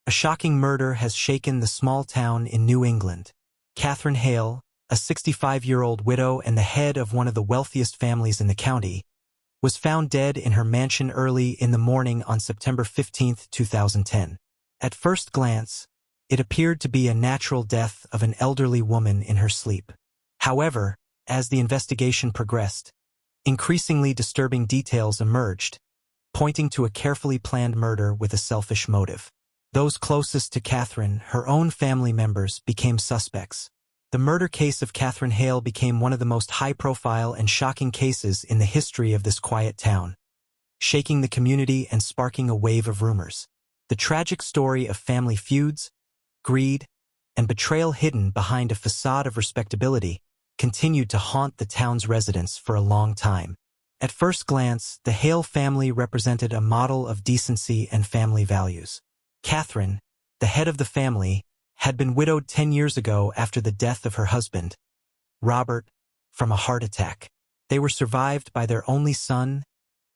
A shocking murder has shaken the small town in New England. Catherine Hale, a 65-year-old widow and the head of one of the wealthiest families in the county, was found dead in her mansion early in the morning on September 15, 2010. At first glance, it appeared to be a natural death of an elderly woman in her sleep. However, as the investigation progressed, increasingly disturbing details emerged, pointing to a carefully planned murder with a selfish motive. Those closest to Catherine, her own family members, became suspects. The murder case of Catherine Hale became one of the most high-profile and shocking cases in the history of this quiet town, shaking the community and sparking a wave of rumors. The tragic story of family feuds, greed, and betrayal hidden behind a facade of respectability continued to haunt the town's residents for a long time. At first glance, the Hale family represented a model of decency and family values. Catherine, the head of the family, had been widowed 10 years ago after the death of her husband, Robert, from a heart attack. They were survived by their only son,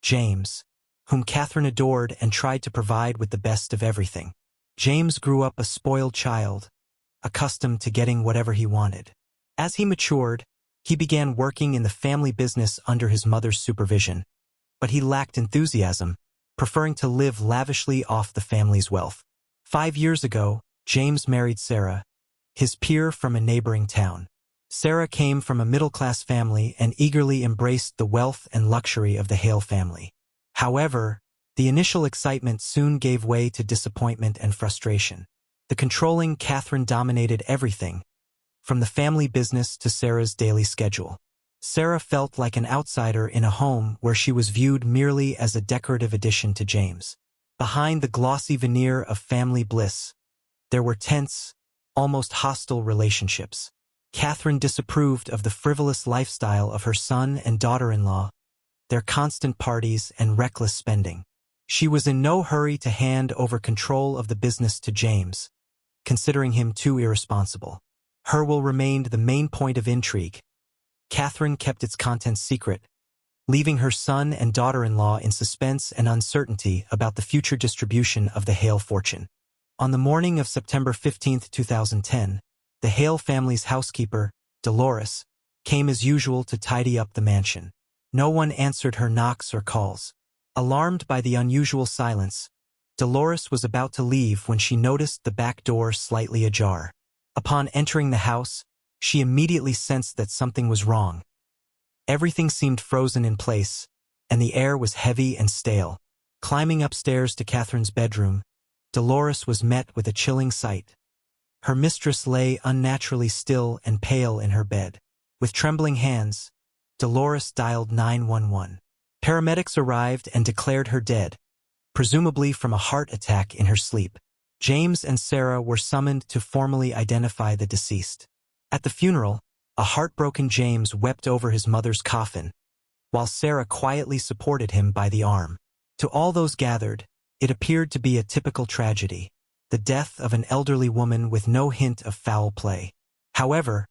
James, whom Catherine adored and tried to provide with the best of everything. James grew up a spoiled child, accustomed to getting whatever he wanted. As he matured, he began working in the family business under his mother's supervision, but he lacked enthusiasm, preferring to live lavishly off the family's wealth. 5 years ago, James married Sarah, his peer from a neighboring town. Sarah came from a middle-class family and eagerly embraced the wealth and luxury of the Hale family. However, the initial excitement soon gave way to disappointment and frustration. The controlling Catherine dominated everything, from the family business to Sarah's daily schedule. Sarah felt like an outsider in a home where she was viewed merely as a decorative addition to James. Behind the glossy veneer of family bliss, there were tense, almost hostile relationships. Catherine disapproved of the frivolous lifestyle of her son and daughter-in-law, their constant parties and reckless spending. She was in no hurry to hand over control of the business to James, considering him too irresponsible. Her will remained the main point of intrigue. Catherine kept its contents secret, leaving her son and daughter-in-law in suspense and uncertainty about the future distribution of the Hale fortune. On the morning of September 15, 2010, the Hale family's housekeeper, Dolores, came as usual to tidy up the mansion. No one answered her knocks or calls. Alarmed by the unusual silence, Dolores was about to leave when she noticed the back door slightly ajar. Upon entering the house, she immediately sensed that something was wrong. Everything seemed frozen in place, and the air was heavy and stale. Climbing upstairs to Catherine's bedroom, Dolores was met with a chilling sight. Her mistress lay unnaturally still and pale in her bed. With trembling hands, Dolores dialed 911. Paramedics arrived and declared her dead, presumably from a heart attack in her sleep. James and Sarah were summoned to formally identify the deceased. At the funeral, a heartbroken James wept over his mother's coffin, while Sarah quietly supported him by the arm. To all those gathered, it appeared to be a typical tragedy, the death of an elderly woman with no hint of foul play. However,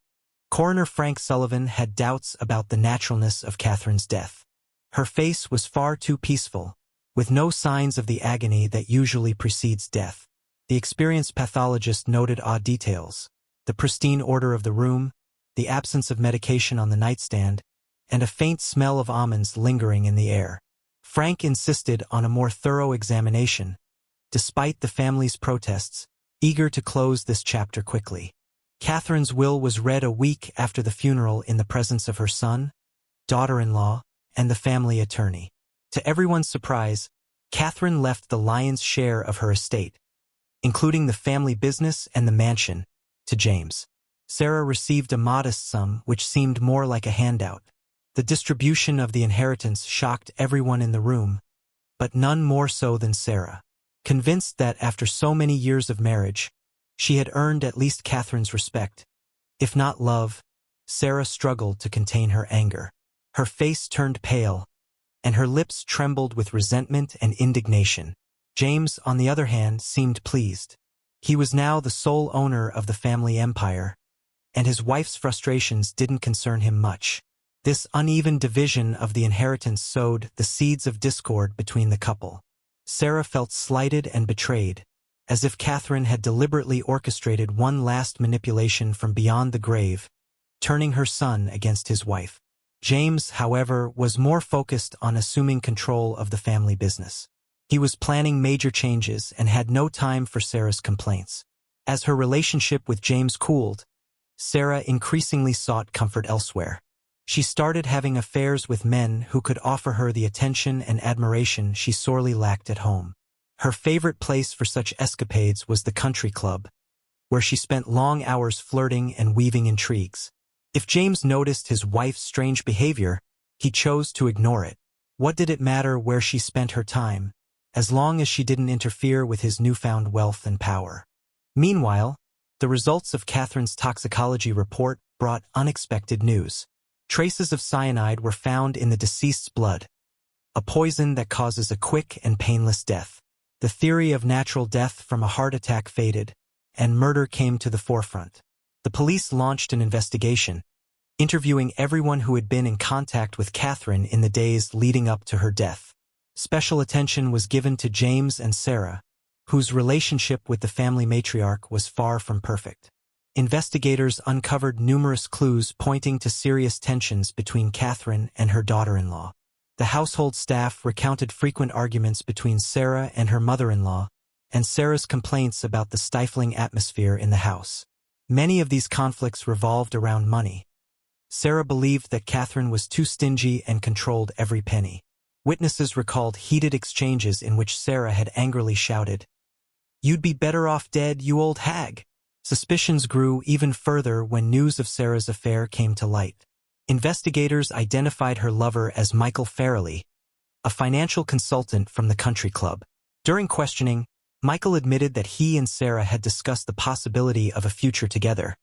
Coroner Frank Sullivan had doubts about the naturalness of Catherine's death. Her face was far too peaceful, with no signs of the agony that usually precedes death. The experienced pathologist noted odd details: the pristine order of the room, the absence of medication on the nightstand, and a faint smell of almonds lingering in the air. Frank insisted on a more thorough examination, despite the family's protests, eager to close this chapter quickly. Catherine's will was read a week after the funeral in the presence of her son, daughter-in-law, and the family attorney. To everyone's surprise, Catherine left the lion's share of her estate, including the family business and the mansion, to James. Sarah received a modest sum which seemed more like a handout. The distribution of the inheritance shocked everyone in the room, but none more so than Sarah. Convinced that after so many years of marriage, she had earned at least Catherine's respect, if not love, Sarah struggled to contain her anger. Her face turned pale, and her lips trembled with resentment and indignation. James, on the other hand, seemed pleased. He was now the sole owner of the family empire, and his wife's frustrations didn't concern him much. This uneven division of the inheritance sowed the seeds of discord between the couple. Sarah felt slighted and betrayed, as if Catherine had deliberately orchestrated one last manipulation from beyond the grave, turning her son against his wife. James, however, was more focused on assuming control of the family business. He was planning major changes and had no time for Sarah's complaints. As her relationship with James cooled, Sarah increasingly sought comfort elsewhere. She started having affairs with men who could offer her the attention and admiration she sorely lacked at home. Her favorite place for such escapades was the country club, where she spent long hours flirting and weaving intrigues. If James noticed his wife's strange behavior, he chose to ignore it. What did it matter where she spent her time, as long as she didn't interfere with his newfound wealth and power? Meanwhile, the results of Catherine's toxicology report brought unexpected news. Traces of cyanide were found in the deceased's blood, a poison that causes a quick and painless death. The theory of natural death from a heart attack faded, and murder came to the forefront. The police launched an investigation, interviewing everyone who had been in contact with Catherine in the days leading up to her death. Special attention was given to James and Sarah, whose relationship with the family matriarch was far from perfect. Investigators uncovered numerous clues pointing to serious tensions between Catherine and her daughter-in-law. The household staff recounted frequent arguments between Sarah and her mother-in-law, and Sarah's complaints about the stifling atmosphere in the house. Many of these conflicts revolved around money. Sarah believed that Catherine was too stingy and controlled every penny. Witnesses recalled heated exchanges in which Sarah had angrily shouted, "You'd be better off dead, you old hag." Suspicions grew even further when news of Sarah's affair came to light. Investigators identified her lover as Michael Farrelly, a financial consultant from the country club. During questioning, Michael admitted that he and Sarah had discussed the possibility of a future together,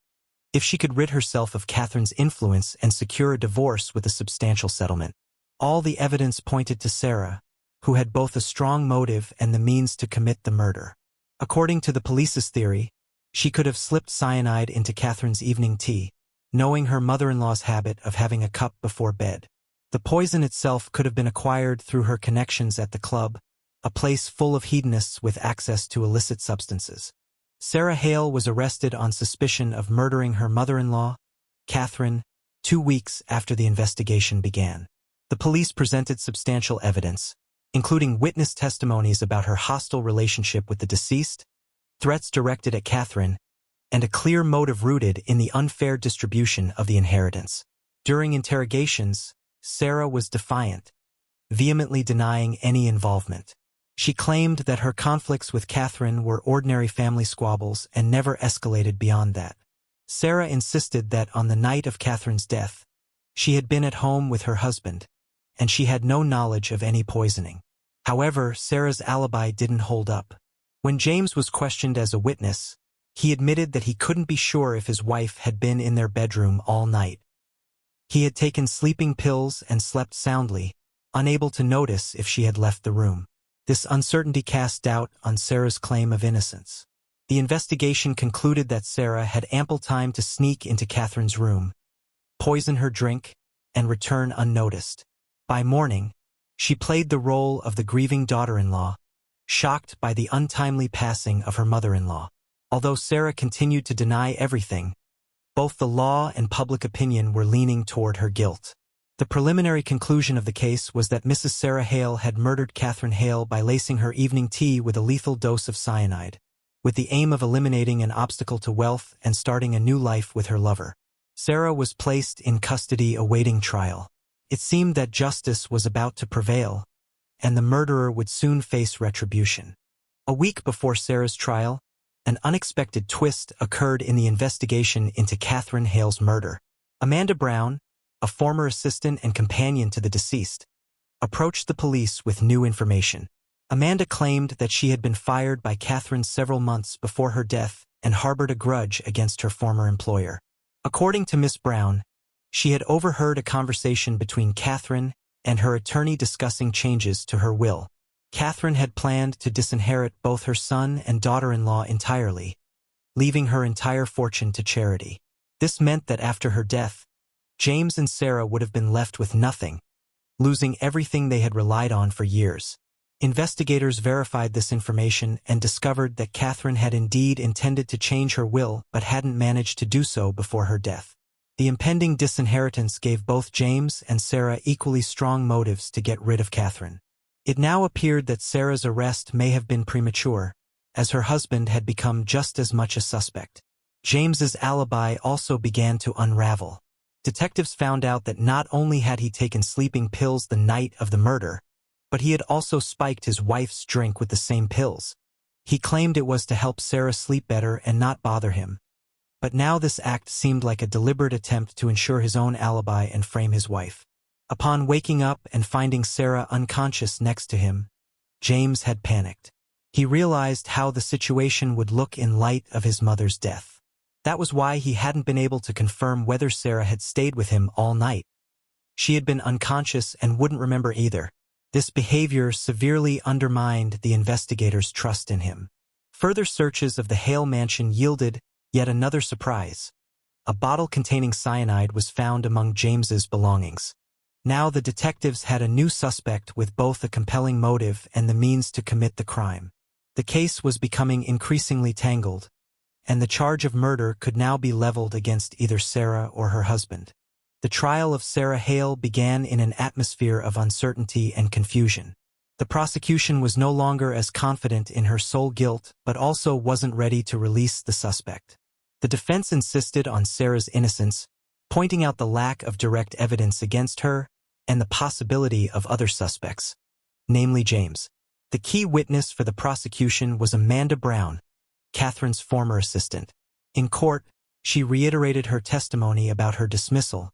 if she could rid herself of Catherine's influence and secure a divorce with a substantial settlement. All the evidence pointed to Sarah, who had both a strong motive and the means to commit the murder. According to the police's theory, she could have slipped cyanide into Catherine's evening tea, knowing her mother-in-law's habit of having a cup before bed. The poison itself could have been acquired through her connections at the club, a place full of hedonists with access to illicit substances. Sarah Hale was arrested on suspicion of murdering her mother-in-law, Catherine, 2 weeks after the investigation began. The police presented substantial evidence, including witness testimonies about her hostile relationship with the deceased, threats directed at Catherine, and a clear motive rooted in the unfair distribution of the inheritance. During interrogations, Sarah was defiant, vehemently denying any involvement. She claimed that her conflicts with Catherine were ordinary family squabbles and never escalated beyond that. Sarah insisted that on the night of Catherine's death, she had been at home with her husband, and she had no knowledge of any poisoning. However, Sarah's alibi didn't hold up. When James was questioned as a witness, he admitted that he couldn't be sure if his wife had been in their bedroom all night. He had taken sleeping pills and slept soundly, unable to notice if she had left the room. This uncertainty cast doubt on Sarah's claim of innocence. The investigation concluded that Sarah had ample time to sneak into Catherine's room, poison her drink, and return unnoticed. By morning, she played the role of the grieving daughter-in-law, shocked by the untimely passing of her mother-in-law. Although Sarah continued to deny everything, both the law and public opinion were leaning toward her guilt. The preliminary conclusion of the case was that Mrs. Sarah Hale had murdered Catherine Hale by lacing her evening tea with a lethal dose of cyanide, with the aim of eliminating an obstacle to wealth and starting a new life with her lover. Sarah was placed in custody awaiting trial. It seemed that justice was about to prevail, and the murderer would soon face retribution. A week before Sarah's trial, an unexpected twist occurred in the investigation into Catherine Hale's murder. Amanda Brown, a former assistant and companion to the deceased, approached the police with new information. Amanda claimed that she had been fired by Catherine several months before her death and harbored a grudge against her former employer. According to Miss Brown, she had overheard a conversation between Catherine and her attorney discussing changes to her will. Catherine had planned to disinherit both her son and daughter-in-law entirely, leaving her entire fortune to charity. This meant that after her death, James and Sarah would have been left with nothing, losing everything they had relied on for years. Investigators verified this information and discovered that Catherine had indeed intended to change her will but hadn't managed to do so before her death. The impending disinheritance gave both James and Sarah equally strong motives to get rid of Catherine. It now appeared that Sarah's arrest may have been premature, as her husband had become just as much a suspect. James's alibi also began to unravel. Detectives found out that not only had he taken sleeping pills the night of the murder, but he had also spiked his wife's drink with the same pills. He claimed it was to help Sarah sleep better and not bother him. But now this act seemed like a deliberate attempt to ensure his own alibi and frame his wife. Upon waking up and finding Sarah unconscious next to him, James had panicked. He realized how the situation would look in light of his mother's death. That was why he hadn't been able to confirm whether Sarah had stayed with him all night. She had been unconscious and wouldn't remember either. This behavior severely undermined the investigators' trust in him. Further searches of the Hale mansion yielded yet another surprise. A bottle containing cyanide was found among James's belongings. Now the detectives had a new suspect with both a compelling motive and the means to commit the crime. The case was becoming increasingly tangled, and the charge of murder could now be leveled against either Sarah or her husband. The trial of Sarah Hale began in an atmosphere of uncertainty and confusion. The prosecution was no longer as confident in her sole guilt, but also wasn't ready to release the suspect. The defense insisted on Sarah's innocence, pointing out the lack of direct evidence against her and the possibility of other suspects, namely James. The key witness for the prosecution was Amanda Brown, Catherine's former assistant. In court, she reiterated her testimony about her dismissal,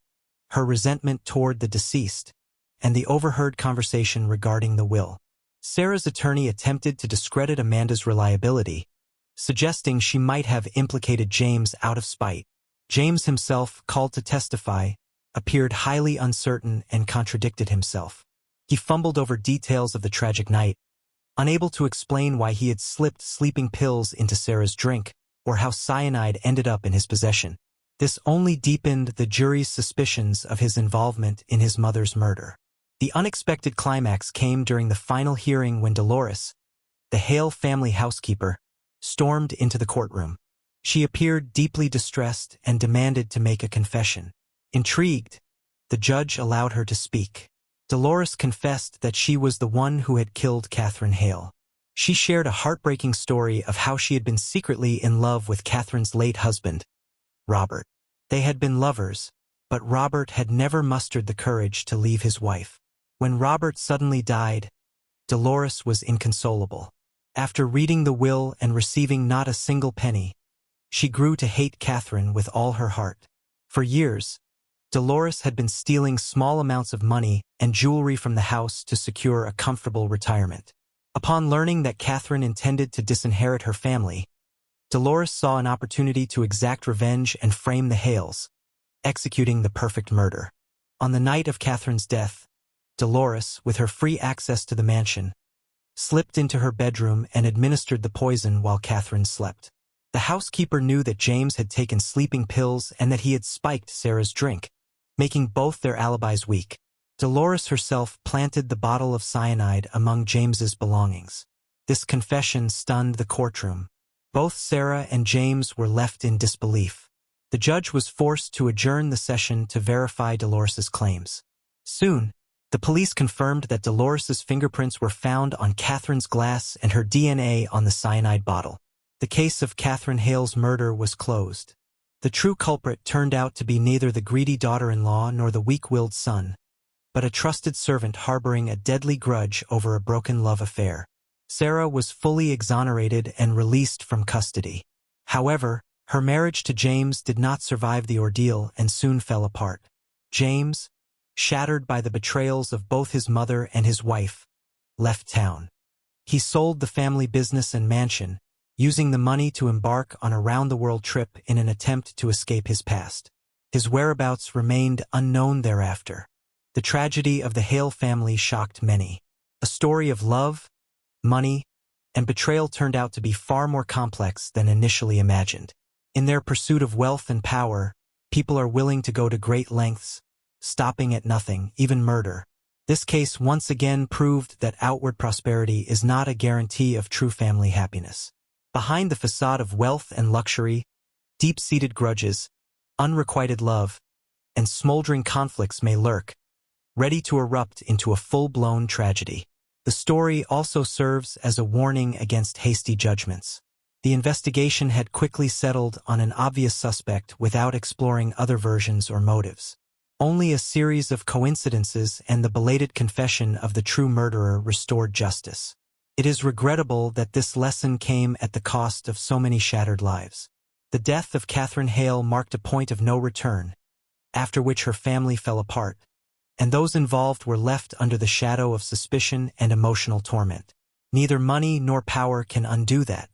her resentment toward the deceased, and the overheard conversation regarding the will. Sarah's attorney attempted to discredit Amanda's reliability, suggesting she might have implicated James out of spite. James himself, called to testify, appeared highly uncertain and contradicted himself. He fumbled over details of the tragic night, unable to explain why he had slipped sleeping pills into Sarah's drink or how cyanide ended up in his possession. This only deepened the jury's suspicions of his involvement in his mother's murder. The unexpected climax came during the final hearing when Dolores, the Hale family housekeeper, stormed into the courtroom. She appeared deeply distressed and demanded to make a confession. Intrigued, the judge allowed her to speak. Dolores confessed that she was the one who had killed Catherine Hale. She shared a heartbreaking story of how she had been secretly in love with Catherine's late husband, Robert. They had been lovers, but Robert had never mustered the courage to leave his wife. When Robert suddenly died, Dolores was inconsolable. After reading the will and receiving not a single penny, she grew to hate Catherine with all her heart. For years, Dolores had been stealing small amounts of money and jewelry from the house to secure a comfortable retirement. Upon learning that Catherine intended to disinherit her family, Dolores saw an opportunity to exact revenge and frame the Hales, executing the perfect murder. On the night of Catherine's death, Dolores, with her free access to the mansion, slipped into her bedroom and administered the poison while Catherine slept. The housekeeper knew that James had taken sleeping pills and that he had spiked Sarah's drink, making both their alibis weak. Dolores herself planted the bottle of cyanide among James's belongings. This confession stunned the courtroom. Both Sarah and James were left in disbelief. The judge was forced to adjourn the session to verify Dolores's claims. Soon, the police confirmed that Dolores's fingerprints were found on Catherine's glass and her DNA on the cyanide bottle. The case of Catherine Hale's murder was closed. The true culprit turned out to be neither the greedy daughter-in-law nor the weak-willed son, but a trusted servant harboring a deadly grudge over a broken love affair. Sarah was fully exonerated and released from custody. However, her marriage to James did not survive the ordeal and soon fell apart. James, shattered by the betrayals of both his mother and his wife, left town. He sold the family business and mansion, using the money to embark on a round-the-world trip in an attempt to escape his past. His whereabouts remained unknown thereafter. The tragedy of the Hale family shocked many. A story of love, money, and betrayal turned out to be far more complex than initially imagined. In their pursuit of wealth and power, people are willing to go to great lengths, stopping at nothing, even murder. This case once again proved that outward prosperity is not a guarantee of true family happiness. Behind the facade of wealth and luxury, deep-seated grudges, unrequited love, and smoldering conflicts may lurk, ready to erupt into a full-blown tragedy. The story also serves as a warning against hasty judgments. The investigation had quickly settled on an obvious suspect without exploring other versions or motives. Only a series of coincidences and the belated confession of the true murderer restored justice. It is regrettable that this lesson came at the cost of so many shattered lives. The death of Catherine Hale marked a point of no return, after which her family fell apart, and those involved were left under the shadow of suspicion and emotional torment. Neither money nor power can undo that.